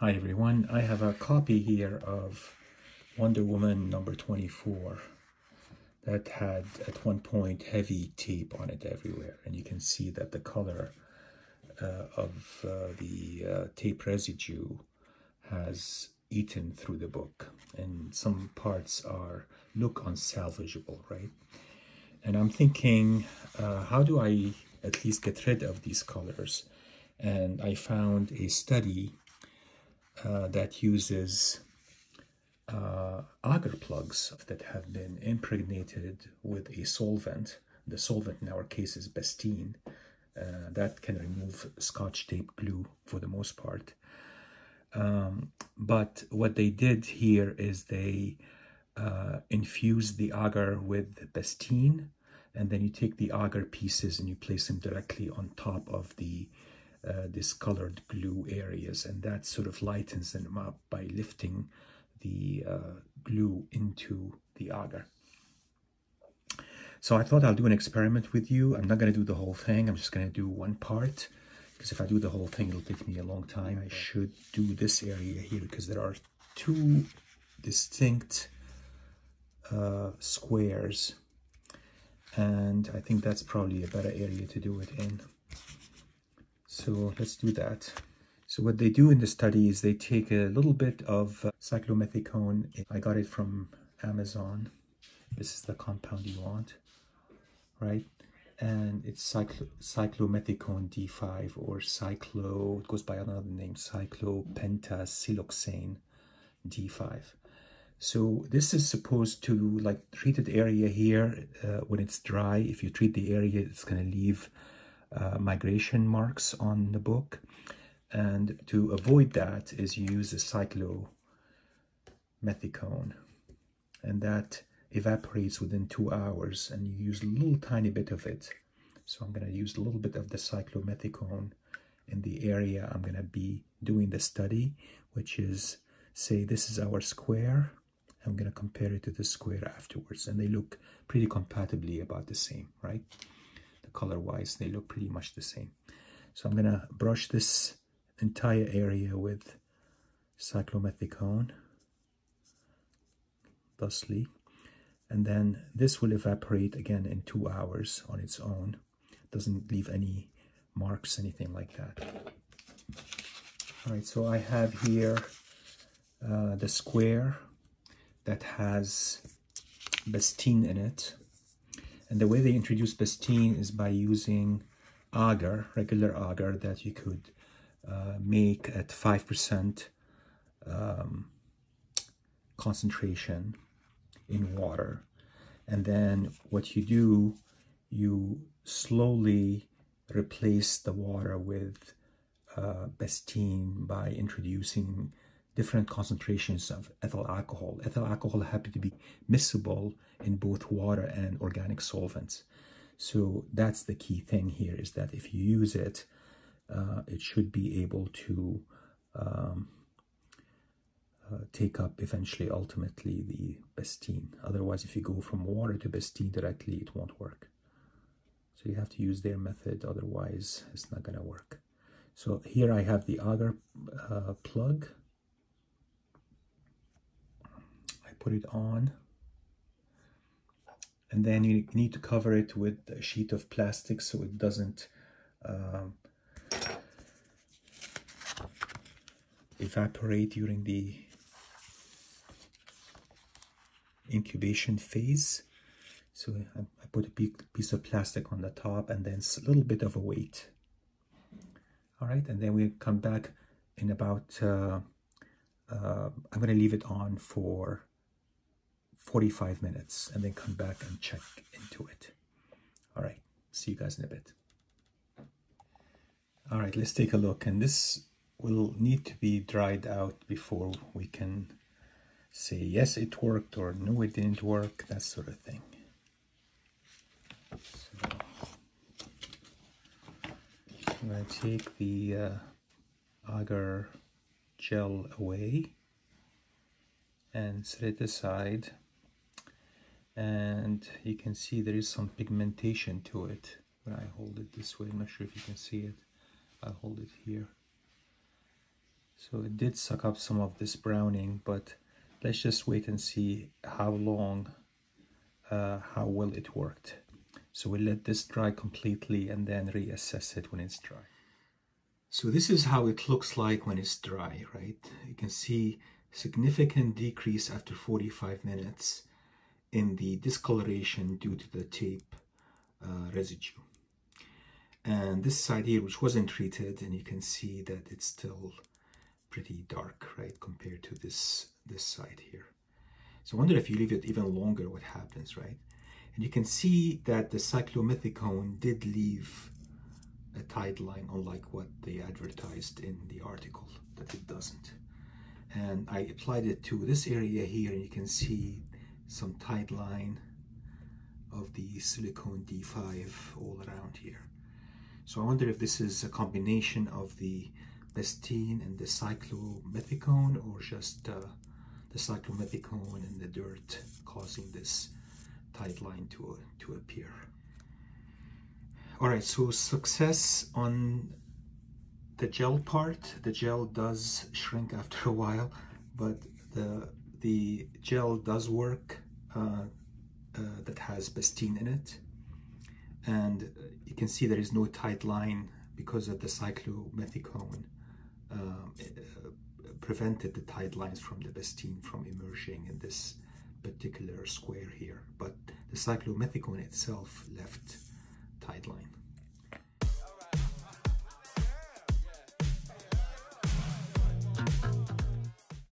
Hi everyone, I have a copy here of Wonder Woman number 24 that had at one point heavy tape on it everywhere, and you can see that the color of the tape residue has eaten through the book, and some parts look unsalvageable, right? And I'm thinking, how do I at least get rid of these colors? And I found a study that uses agar plugs that have been impregnated with a solvent. The solvent in our case is Bestine. That can remove Scotch tape glue for the most part. But what they did here is they infused the agar with Bestine, and then you take the agar pieces and you place them directly on top of the discolored glue areas, and that sort of lightens them up by lifting the glue into the agar. So I thought I'll do an experiment with you. I'm not going to do the whole thing. I'm just going to do one part, because if I do the whole thing, it'll take me a long time. I should do this area here because there are two distinct squares, and I think that's probably a better area to do it in. So let's do that. So what they do in the study is they take a little bit of cyclomethicone. I got it from Amazon. This is the compound you want, right? And it's cyclomethicone D5, or it goes by another name, cyclopentasiloxane D5. So this is supposed to, like, treated area here, when it's dry, if you treat the area, it's going to leave migration marks on the book, and to avoid that is you use a cyclomethicone, and that evaporates within 2 hours, and you use a little tiny bit of it. So I'm going to use a little bit of the cyclomethicone in the area I'm going to be doing the study, which is, say this is our square. I'm going to compare it to the square afterwards, and they look pretty compatibly about the same, right? Color-wise, they look pretty much the same. So I'm gonna brush this entire area with cyclomethicone, thusly, and then this will evaporate again in 2 hours on its own. Doesn't leave any marks, anything like that. All right, so I have here the square that has Bestine in it. And the way they introduce Bestine is by using agar, regular agar, that you could make at 5% concentration in water. And then what you do, you slowly replace the water with Bestine by introducing different concentrations of ethyl alcohol. Ethyl alcohol happen to be miscible in both water and organic solvents. So that's the key thing here, is that if you use it, it should be able to take up eventually, ultimately, the Bestine. Otherwise, if you go from water to Bestine directly, it won't work. So you have to use their method, otherwise it's not going to work. So here I have the agar plug. Put it on, and then you need to cover it with a sheet of plastic so it doesn't evaporate during the incubation phase. So I put a piece of plastic on the top, and then a little bit of a weight. All right, and then we come back in about I'm going to leave it on for 45 minutes and then come back and check into it. All right, see you guys in a bit. All right, let's take a look, and this will need to be dried out before we can say yes, it worked, or no, it didn't work, that sort of thing. So I'm going to take the agar gel away and set it aside, and you can see there is some pigmentation to it when I hold it this way. I'm not sure if you can see it. I'll hold it here. So it did suck up some of this browning, but let's just wait and see how long, how well it worked. So we'll let this dry completely and then reassess it when it's dry. So this is how it looks like when it's dry, right? You can see significant decrease after 45 minutes in the discoloration due to the tape residue. And this side here, which wasn't treated, and you can see that it's still pretty dark, right, compared to this side here. So I wonder if you leave it even longer, what happens, right? And you can see that the cyclomethicone did leave a tight line, unlike what they advertised in the article, that it doesn't. And I applied it to this area here, and you can see some tight line of the silicone D5 all around here. So I wonder if this is a combination of the Bestine and the cyclomethicone, or just the cyclomethicone and the dirt causing this tight line to appear. All right, so success on the gel part. The gel does shrink after a while, but the gel does work, that has Bestine in it. And you can see there is no tight line because of the cyclomethicone. Prevented the tight lines from the Bestine from emerging in this particular square here. But the cyclomethicone itself left tight line.